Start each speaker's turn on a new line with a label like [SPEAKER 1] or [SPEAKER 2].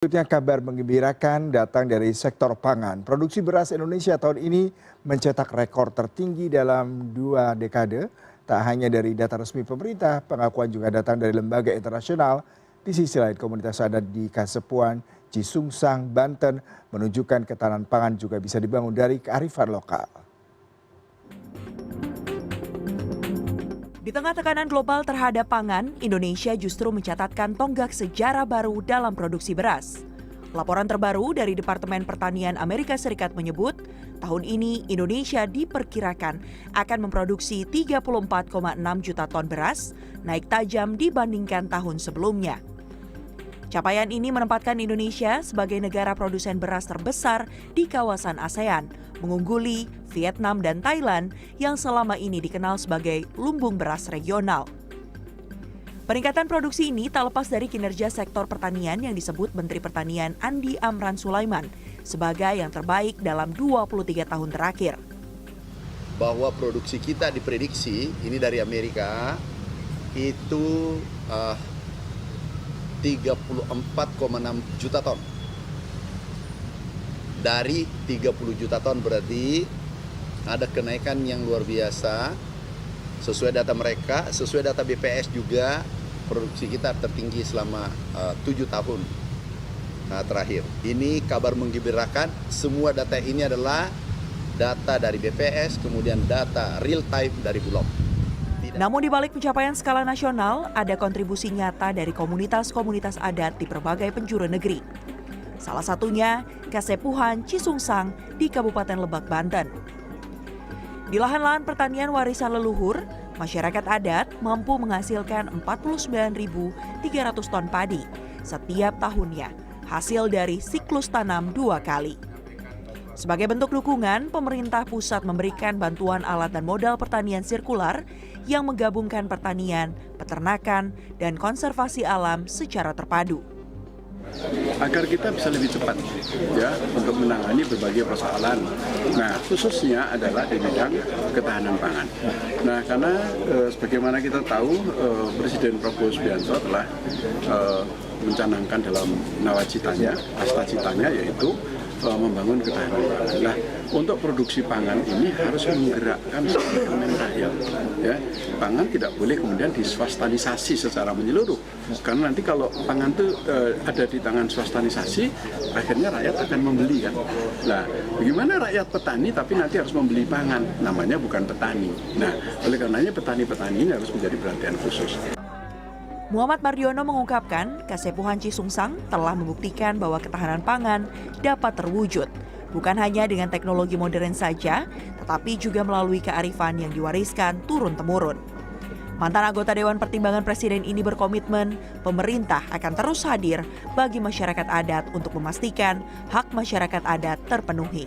[SPEAKER 1] Selanjutnya kabar menggembirakan datang dari sektor pangan. Produksi beras Indonesia tahun ini mencetak rekor tertinggi dalam 2 dekade. Tak hanya dari data resmi pemerintah, pengakuan juga datang dari lembaga internasional. Di sisi lain, komunitas adat di Kasepuhan, Cisungsang, Banten menunjukkan ketahanan pangan juga bisa dibangun dari kearifan lokal.
[SPEAKER 2] Di tengah tekanan global terhadap pangan, Indonesia justru mencatatkan tonggak sejarah baru dalam produksi beras. Laporan terbaru dari Departemen Pertanian Amerika Serikat menyebut, tahun ini Indonesia diperkirakan akan memproduksi 34,6 juta ton beras, naik tajam dibandingkan tahun sebelumnya. Capaian ini menempatkan Indonesia sebagai negara produsen beras terbesar di kawasan ASEAN, mengungguli Vietnam dan Thailand yang selama ini dikenal sebagai lumbung beras regional. Peningkatan produksi ini tak lepas dari kinerja sektor pertanian yang disebut Menteri Pertanian Andi Amran Sulaiman sebagai yang terbaik dalam 23 tahun terakhir.
[SPEAKER 3] Bahwa produksi kita diprediksi, ini dari Amerika, itu 34,6 juta ton. Dari 30 juta ton berarti ada kenaikan yang luar biasa. Sesuai data mereka, sesuai data BPS juga, produksi kita tertinggi selama 7 tahun terakhir. Ini kabar menggembirakan, semua data ini adalah data dari BPS, kemudian data real time dari Bulog.
[SPEAKER 2] Namun di balik pencapaian skala nasional, ada kontribusi nyata dari komunitas-komunitas adat di berbagai penjuru negeri. Salah satunya Kasepuhan Cisungsang di Kabupaten Lebak, Banten. Di lahan-lahan pertanian warisan leluhur, masyarakat adat mampu menghasilkan 49.300 ton padi setiap tahunnya, hasil dari siklus tanam 2 kali. Sebagai bentuk dukungan, pemerintah pusat memberikan bantuan alat dan modal pertanian sirkular yang menggabungkan pertanian, peternakan, dan konservasi alam secara terpadu.
[SPEAKER 4] Agar kita bisa lebih cepat ya untuk menangani berbagai persoalan. Nah, khususnya adalah di bidang ketahanan pangan. Nah, karena sebagaimana kita tahu Presiden Prabowo Subianto telah mencanangkan dalam nawacitanya, astacitanya yaitu membangun ketahanan pangan. Nah, untuk produksi pangan ini harus menggerakkan elemen rakyat. Ya, pangan tidak boleh kemudian diswastanisasi secara menyeluruh. Karena nanti kalau pangan itu ada di tangan swastanisasi, akhirnya rakyat akan membeli kan. Nah, bagaimana rakyat petani tapi nanti harus membeli pangan? Namanya bukan petani. Nah, oleh karenanya petani-petani ini harus menjadi perhatian khusus.
[SPEAKER 2] Muhammad Mardiono mengungkapkan, Kasepuhan Cisungsang telah membuktikan bahwa ketahanan pangan dapat terwujud, bukan hanya dengan teknologi modern saja, tetapi juga melalui kearifan yang diwariskan turun-temurun. Mantan anggota Dewan Pertimbangan Presiden ini berkomitmen, pemerintah akan terus hadir bagi masyarakat adat untuk memastikan hak masyarakat adat terpenuhi.